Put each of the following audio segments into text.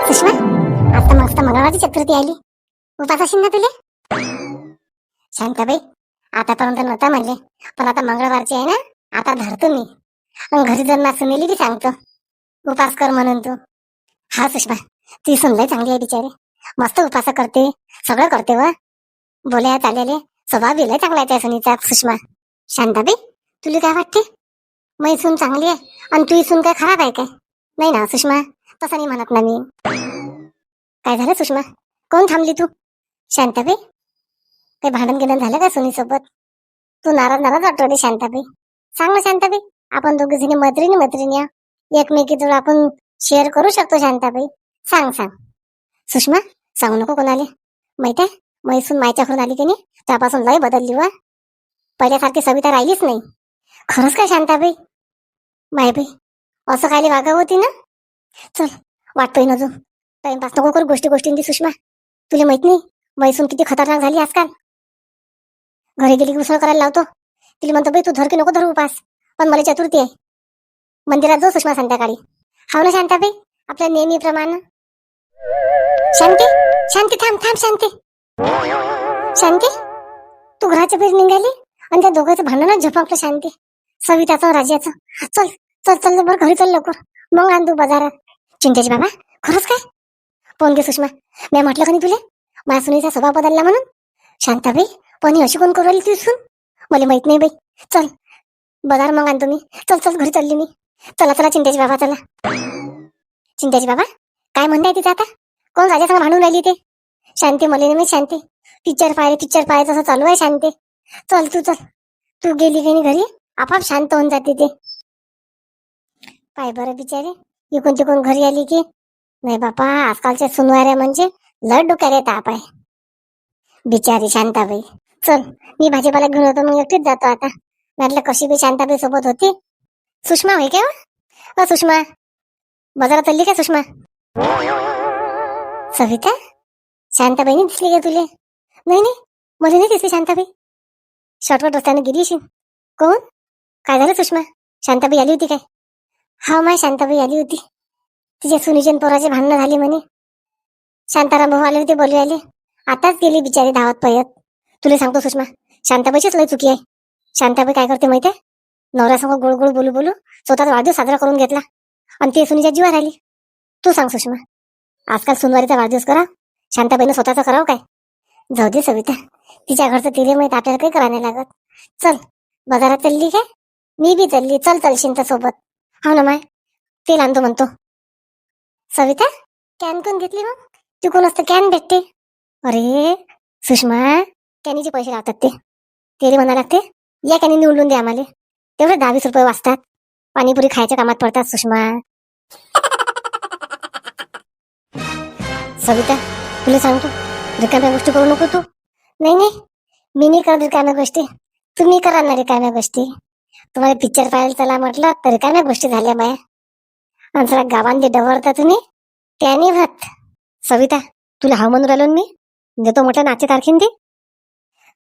सुषमा, आता मस्त मंगळवारची चतुर्थी आली. उपास असेल ना तुले? शांताबाई, आतापर्यंत नव्हता म्हणले, पण आता मंगळवारची आहे ना, आता धरतो मी. आणि घरी जर ना सुनेली की सांगतो उपास कर म्हणून तू. हा सुषमा, ती सुनलंय चांगली आहे बिचारी, मस्त उपास करते, सगळं करते व बोलाय चालले स्वभाव बिलय चांगला आहे त्या सुनीचा. सुषमा, शांताबाई, तुला काय वाटते? मै सून चांगली आहे आणि तुझी सून काय खराब आहे काय? नाही ना सुषमा, तसं नाही म्हणत ना मी. काय झालं सुषमा, कोण थांबली तू? शांताबाई, काही भांडण गिडण झालं का सुनीसोबत? तू नाराज नाराज वाटतो शांताबाई. सांग ना शांताबाई, आपण दोघी जणी मैत्रिणी मैत्रिणी या, एकमेकीजवळ आपण शेअर करू शकतो शांताबाई. सांग सांग. सुषमा, सांगू नको कोणाले. माहित आहे, मैसून मायच्या घरून आली की नाही त्यापासून लय बदलली व पहिल्यासारखी सविता राहिलीच नाही. खरंच काय शांताबाई? मायबाई, असं खाली वागा होती ना. चल, वाटतोय ना अजून टाइमपास नको करू गोष्टी गोष्टींची. सुषमा, तुला माहित नाही मैसून किती खतरनाक झाली आजकाल. घरी गेली की उसळ करायला लावतो, तिला म्हणतो बाई तू धर की नको धरू उपास, पण मला चतुर्थी आहे. मंदिरात जाऊ सुषमा संध्याकाळी. हाव ना शांताबाई, आपल्या नेहमीप्रमाणे. शांती, शांती, थांब थांब शांती. शांती, तू घराच्या बाहेर निघाली आणि त्या दोघांचं भांडणच झपाकलं शांती, सविताचं राजाचं. चल चल चल बरं घरी चल लवकर, मग आण तू बाजारात. चिंतेची बाबा, खरंच काय? फोन घे सुषमा, मी म्हटलं का नाही तुले माझ्या सुनीचा स्वभाव बदलला म्हणून. शांताबाई, पण ही अशी कोण करू राहिली तुझी सून? मला माहित नाही बाई. चल बाजार मग आणतो मी. चल चल घरी चालली मी. चला चला चिंतेची बाबा चला. चिंतेची बाबा, काय म्हणताय तिचं आता? कोण राजासंग भांडून राहिली ते? शांती, मला नाही शांती, पिक्चर पाय तसं चालू आहे शांती. चल तू चल, तू गेली की नाही घरी आपाप शांत होऊन जाते ते. पाय बरं बिचारी, इकून तिकून घरी आली की नाही बापा, आजकालच्या सुनवाऱ्या म्हणजे लड डोक्याला ताप आहे बिचारी शांताबाई. चल, मी भाजीपाला घेऊन होतो, मग एकटीच जातो आता. म्हटलं कशी बी शांताबाई सोबत होती. सुषमा होय का? सुषमा, बाजारात चालली का सुषमा? सविता, शांताबाईने दिसली का तुले? नाही नाही, मला नाही दिसली शांताबाई. शॉर्टकट रस्त्याने गेली अशी. कोण? काय झालं सुषमा, शांताबाई आली होती काय? हा, माय शांताबाई आली होती. तिच्या सुनिजन पोराचे भांडणं झाली म्हणे. शांताराम भाऊ आले होते, बोलू आले. आताच गेली बिचारी धावत पळत. तुला सांगतो सुषमा, शांताबाईचीच लय चुकी आहे. शांताबाई काय करते माहिती आहे? नवऱ्यासमोर गोळ गोळ बोलू बोलू स्वतःचा वाढदिवस साजरा करून घेतला आणि ते सुनीच्या जीवावर आली. तू सांग सुषमा, आजकाल सुनवारीचा वाढदिवस करा, शांताबाईनं स्वतःचा करावं काय? जाऊ दे सविता, तिच्या घरचं तिले माहित, आपल्याला काही करायला नाही लागत. चल, बाजारात चालली काय? मी बी चालली. चल चलशील तर सोबत. हो ना माय, तेल आणतो म्हणतो. सविता, कॅन कोण घेतली मग? तिकून असतं कॅन भेटते. अरे सुषमा, कॅनीचे पैसे लावतात ते. तेरे म्हणा लागते या कॅनी निवडून दे आम्हाला, तेवढे 10-20 रुपये वाचतात, पाणीपुरी खायच्या कामात पडतात. सुषमा, सविता, तुला सांगतो रिकाम्या गोष्टी करू नको तू. नाही नाही, मी नाही करत रिकाम्या गोष्टी, तुम्ही करा ना रिकाम्या गोष्टी. तुम्हाला पिक्चर पाहायला चला म्हटलं तर रिकाम्या गोष्टी झाल्या बाया. आणि सगळ्या गावांनी डवरता तुम्ही त्याने भात. सविता, तुला हा म्हणून राहिलो मी, देतो मोठ्या नाचे तारखेन ते.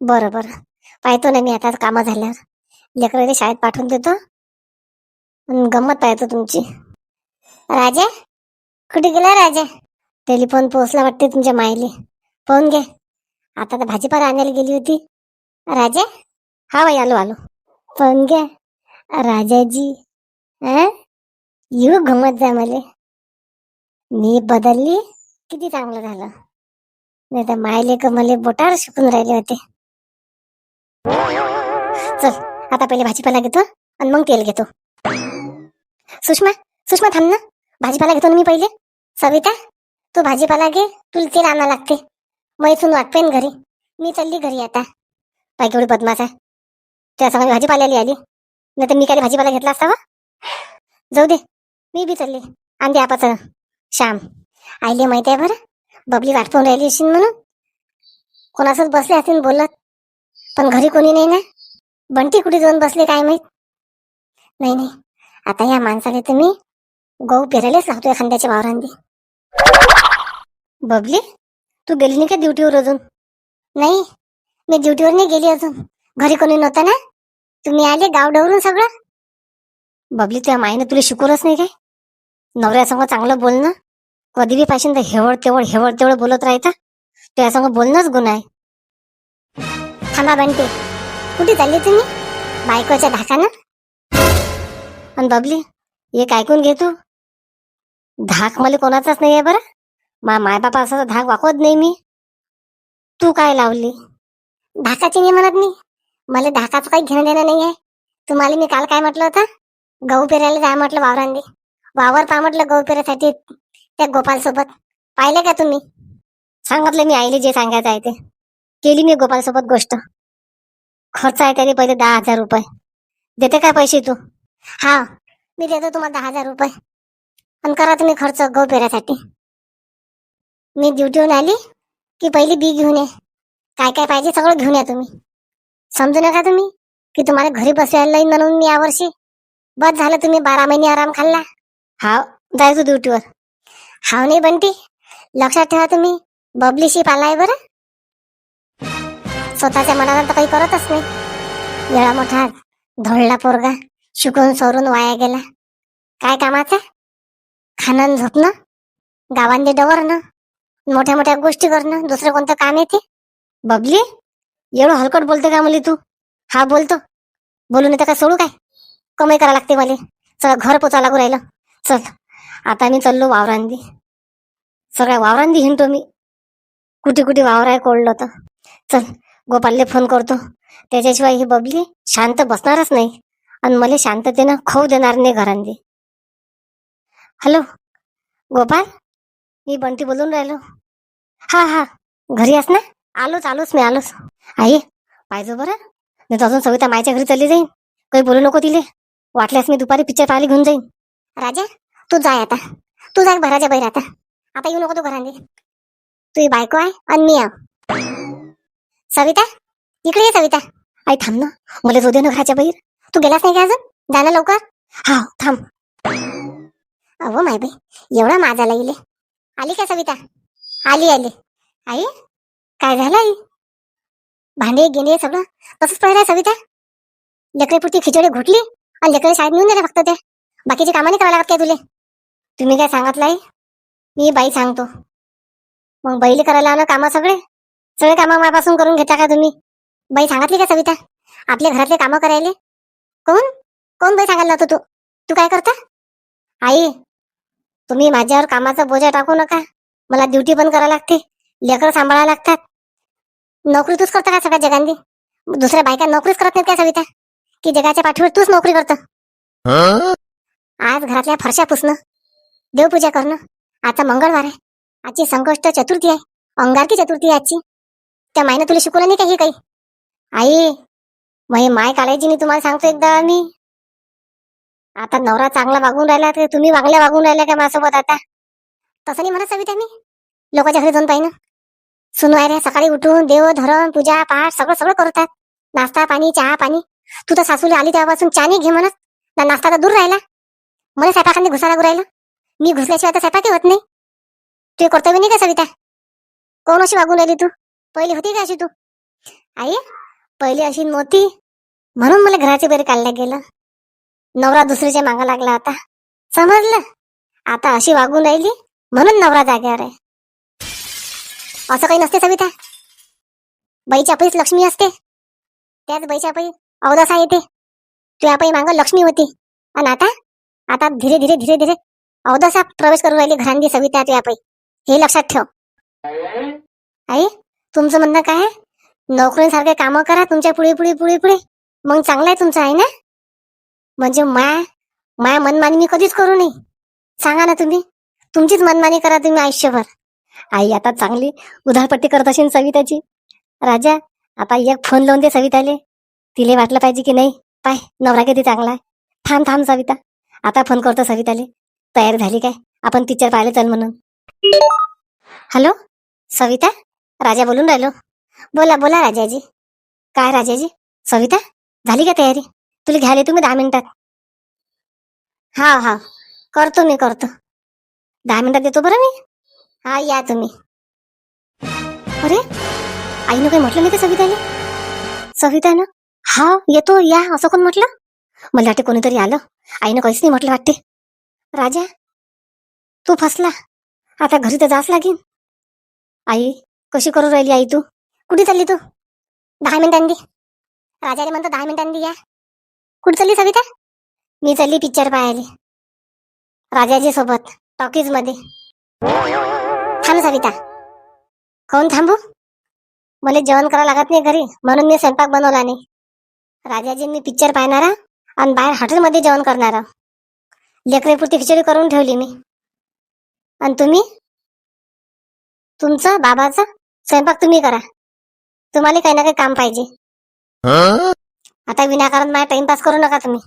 बरं बरं, पाहतो ना मी आता कामं झाल्यावर. लेकराला शाळेत पाठवून देतो आणि गंमत पाहतो तुमची. राजा, कुठे गेला राजा? टेलिफोन पोहोचला वाटते तुमच्या मायले. फोन घे. आता तर भाजीपाला आणायला गेली होती. राजा, हा बाई आलो आलो. फोन घ्या राजाजी. येऊ गमत जा मले. मी बदलली, किती चांगलं झालं. नाही तर मायले का मले बोटावर शिकून राहिले होते. चल, आता पहिले भाजीपाला घेतो आणि मग तेल घेतो. सुषमा, सुषमा थांब ना, भाजीपाला घेतो ना मी पहिले. सविता, तू भाजीपाला घे, तुला तेल आणा लागते. मैसून वाटपेन घरी. मी चालली घरी आता. पाय केवढी बदमाश आहे, त्या सगळी भाजीपाल्याला आली, नाही तर मी काय भाजीपाला घेतला असता. जाऊ दे, मी बी चालली. आणि आपाच श्याम आईले माहिती आहे बरं, बबली वाट पाहून राहिली असेल म्हणून कोणासोबत बसले असतील बोलत, पण घरी कोणी नाही ना. बंटी कुठे जाऊन बसले काय माहित. नाही नाही, आता या माणसाला तर मी गहू पेरायलाच लावतो एखाद्याच्या वावरांनी. बबली, तू गेली नाही का ड्युटीवर अजून? नाही, मी ड्युटीवर नाही गेली अजून. घरी कोणी नव्हतं ना, तुम्ही आले गाव डवरून सगळं. बबली, तुझ्या माईने तुला शिकवलंच नाही काय नवऱ्यासंग चांगलं बोलणं? कधी बी पाहिजे तर हेवळ तेवढं बोलत राहायचा. त्या संग बोलणंच गुन्हा आहे. थांबा बंटी, कुठे चालली तुम्ही? बायकोच्या धाकानं. आणि बबली, एक ऐकून घे तू. धाक मला कोणाचाच नाहीये बरं. माय बापा असं धाक वाकवत नाही मी. तू काय लावली? धाकाची नाही म्हणत मी. मला धाकाचं काही घेणं देणं नाही आहे. तुम्हाला मी काल काय म्हटलं होतं? गहू पेरायला जाय म्हटलं वावरांनी. वावर पा म्हटलं गहू पेरायसाठी त्या गोपाल सोबत. पाहिलं का तुम्ही? सांगितलं मी आईले जे सांगायचं आहे ते. केली मी गोपाल सोबत गोष्ट. खर्च आहे त्याने पहिले 10,000 रुपये. देते काय पैसे तू? हा, मी देतो तुम्हाला 10,000 रुपये. आणि करा तुम्ही खर्च गहू पेरायसाठी. मी ड्युटीहून आली की पहिली बी घेऊन ये. काय काय पाहिजे सगळं घेऊन या तुम्ही. समजू नका तुम्ही की तुम्हाला घरी बसवायला नाही म्हणून मी यावर्षी. बस झालं, तुम्ही 12 महिने आराम खाल्ला. हाव, जायचो ड्युटीवर. हाव नाही बंटी, लक्षात ठेवा तुम्ही. बबलीशी पालाय बरं. स्वतःच्या मनानं तर काही करतच नाही. एवढा मोठा धोळला पोरगा शिकून सवरून वाया गेला. काय कामाचा? खाणं झोपणं, गावांनी डवरणं, मोठ्या मोठ्या गोष्टी करणं, दुसरं कोणतं काम येते? बबली, एवढं हलकट बोलते का मुली तू? हा बोलतो. बोलून येतं का सोडू काय? कमाई करा लागते मला. सगळं घर पोचा लागू राहिलं. चल, आता मी चाललो वावरांदी. सगळ्या वावरांदी हिंडतो मी. कुठे कुठे वावर आहे कोळलं तर. चल, गोपालले फोन करतो. त्याच्याशिवाय ही बबली शांत बसणारच नाही. आणि मला शांततेनं खाऊ देणार नाही घरांदी. हॅलो गोपाल, मी बंटी बोलून राहिलो. हा हा, घरी आहेस ना? आलोच मी आलोच. आई पाहिजे बरं, नाही तर अजून सविता मायच्या घरी चालली जाईन. काही बोलू नको तिले. वाटल्यास मी दुपारी पिक्चर पाहायला घेऊन जाईन. राजा, तू जाय आता. तू जाय भराच्या बाहेर आता. आता येऊ नको तू घरांनी. तुझी बायको आहे आणि मी आहे. सविता, इकडे ये सविता. आई थांब ना, मला जाऊ दे ना घराच्या बाहेर. तू गेलास नाही का अजून? जा ना लवकर. हा थांब. अहो माय बाई, एवढा माझा इले. आली का सविता? आली. आई, काय झालं आई? भांडे गेले सगळं तसंच पडलंय सविता. लेकरेपुरती खिचडी घुटली आणि लेकरे शाळेत नेऊन दिले फक्त. त्या बाकीची कामं नाही करायला लागत काय तुले? तुम्ही काय सांगितलंय? मी बाई सांगतो. मग बाईले करायला आलं कामं सगळे सगळे कामं माझ्यापासून करून घेता का तुम्ही? बाई सांगितली का सविता आपल्या घरातले कामं करायले? कोण कोण बाई सांगायला लावतो? तू काय करता? आई, तुम्ही माझ्यावर कामाचा बोजा टाकू नका. मला ड्युटी पण करायला लागते, लेकरं सांभाळायला लागतात. नोकरी तूच करता का सगळ्या जगांनी? दुसऱ्या बायका नोकरीच करत नाहीत का सविता? की जगाच्या पाठीवर तूच नोकरी करतं? आज घरातल्या फरशा पुसणं, देवपूजा करणं. आता मंगळवार आहे, आजची संकष्ट चतुर्थी आहे, अंगारकी चतुर्थी आहे आजची. त्या मायनं तुला शिकवलं नाही काही काही? आई, माय काढायची नाही तुम्हाला सांगतो एकदा मी. आता नवरा चांगला वागून राहिला तर तुम्ही वागल्या वागून राहिल्या का माझ्यासोबत आता? तसं नाही म्हणत सविता मी. लोकांच्या घरी जाऊन पाहिजे. सुनवायऱ्या सकाळी उठून देव धरण पूजा पाठ सगळं सगळं करतात. नाश्ता पाणी चहा पाणी. तू तर सासूला आली तेव्हापासून चहा घे म्हणत ना, नाश्ता तर दूर राहिला. मला स्वयंपाकांनी घुसा लागू राहिलं. मी घुसल्याशिवाय तर स्वयंपाकही होत नाही. तू कर्तव्य नाही का सविता? कोण अशी वागून राहिली तू? पहिली होती का अशी तू? आई, पहिली अशी नव्हती म्हणून मला घराच्या बाहेर काढलं गेलं. नवरा दुसरीच्या मागा लागला आता, समजलं? आता अशी वागून राहिली म्हणून नवरा जाग्यावर आहे. असं काही नसते सविता. बाईच्या पैस लक्ष्मी असते, त्याच बाईच्या पै अवदसा येते. तुझ्या पै माग लक्ष्मी होती आणि आता धीरे धीरे धीरे धीरे अवदसा प्रवेश करू राहिली घरांनी सविता तुझ्या पै. हे लक्षात ठेव. आई, तुमचं म्हणणं काय आहे? नोकरीसारखे कामं करा तुमच्या पुढे पुढे पुढे पुढे, मग चांगलं आहे तुमचं आहे ना? म्हणजे माया मनमानी मी कधीच करू नये. सांगा ना तुम्ही, तुमचीच मनमानी करा तुम्ही आयुष्यभर. आई आता चांगली उधारपट्टी करत असेल सविताची. राजा, आता एक फोन लावून दे सविताले. तिले वाटलं पाहिजे की नाही पाय नवरा किती चांगला आहे. थांब सविता, आता फोन करतो सविताले. तयार झाली काय? आपण पिक्चर पाहायला चल म्हणून. हॅलो सविता, राजा बोलून राहिलो. बोला राजाजी. काय राजाजी? सविता झाली का तयारी? तुला घ्यायला तुम्ही 10 मिनिटात. हा करतो 10 मिनिटात येतो बरं मी. हा या तुम्ही. अरे आईनं काही म्हटलं नाही का सविताने? सवितानं हा येतो या असं कोण म्हटलं? मला वाटते कोणीतरी आलं. आईनं काहीच नाही म्हटलं वाटते. राजा तू फसला. आता घरी तर जावंच लागेल. आई, कशी करू राहिली आई तू? कुठे चालली तू? 10 मिनिटांनी. राजाने म्हणतो 10 मिनिटांनी या. कुठे चालली सविता? मी चालली पिक्चर पाहायला राजाजी सोबत टॉकीज मध्ये. थांब सविता. कोण थांबू? मला जेवण करावं लागत नाही घरी, म्हणून मी स्वयंपाक बनवला नाही. राजाजी मी पिक्चर पाहणारा आणि बाहेर हॉटेलमध्ये जेवण करणारा. लेकरेपुरती खिचडी करून ठेवली मी. आणि तुम्ही? तुमचं बाबाचं स्वयंपाक तुम्ही करा. तुम्हाला काही ना काही काम पाहिजे. आता विनाकारण माझा टाइमपास करू नका तुम्ही.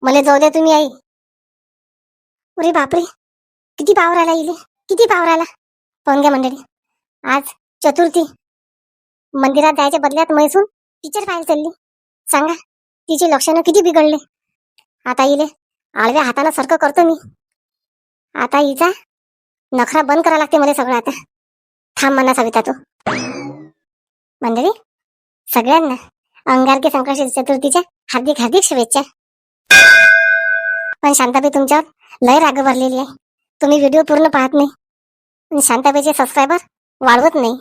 मला जाऊ द्या तुम्ही आई. अरे बापरे, किती पावर आला इले, किती पावर आला. पाहून घ्या मंडळी, आज चतुर्थी. मंदिरात जायच्या बदल्यात मैसून पिक्चर पाहायला चालली. सांगा, तिचे लक्षणं किती बिघडले. आता इले आळव्या हातानं सारखं करतो मी. आता हिचा नखरा बंद करावा लागते मला सगळं आता. थांब म्हणा सविता तू. मंडळी, सगळ्यांना अंगारकी संकष्टी चतुर्थीच्या हार्दिक हार्दिक शुभेच्छा. पण शांताबाई तुमच्यावर लय राग भरलेली आहे. तुम्ही व्हिडिओ पूर्ण पाहत नाही आणि शांताबाईचे सबस्क्रायबर वाढवत नाही.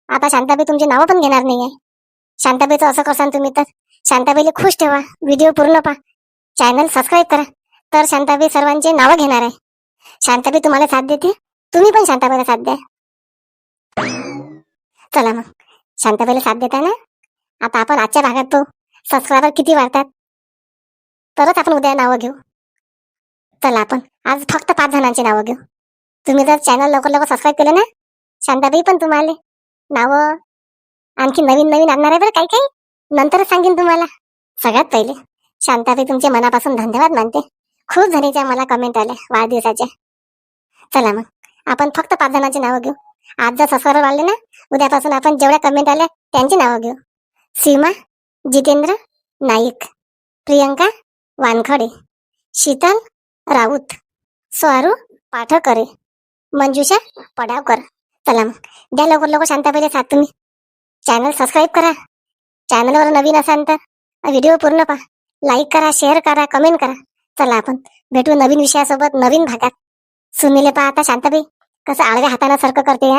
आता शांताबाई तुमची नावं पण घेणार नाही आहे. शांताबाईचं असं करसान तुम्ही तर. शांताबाईला खुश ठेवा, व्हिडिओ पूर्ण पहा, चॅनल सबस्क्राईब करा, तर शांताबाई सर्वांचे नावं घेणार आहे. शांताबाई तुम्हाला साथ देते, तुम्ही पण शांताबाईला साथ द्या. चला मग, शांताबाईला साथ देता ना. आता आपण आजच्या भागात तो सबस्क्रायबर किती वाढतात तरच आपण उद्या नावं घेऊ. चला आपण आज फक्त 5 जणांची नावं घेऊ. तुम्ही जर चॅनल लवकर लवकर सबस्क्राईब केलं ना, शांताबाई पण तुम्हाला नावं आणखी नवीन नवीन आणणार आहे बरं. काही काही नंतरच सांगेन तुम्हाला. सगळ्यात पहिले शांताबाई तुमचे मनापासून धन्यवाद मानते. खूप जणीच्या मला कमेंट आल्या वाढदिवसाच्या. चला मग आपण फक्त 5 जणांची नावं घेऊ. आज जर सबस्क्रायबर वाढले ना, उद्यापासून आपण जेवढ्या कमेंट आल्या त्यांची नावं घेऊ. सीमा जितेंद्र नाईक, प्रियंका वानखडे, शीतल राऊत, स्वारू पाठकरे, मंजुषा पडावकर. चला मग द्या लवकर लवकर शांताबाईला साथ. तुम्ही चॅनल सबस्क्राईब करा. चॅनलवर नवीन असाल तर व्हिडिओ पूर्ण पहा, लाईक करा, शेअर करा, कमेंट करा. चला आपण भेटू नवीन विषयासोबत नवीन भागात. सुनीले पहा आता शांताबाई कसं आळव्या हाताने सारखं करते.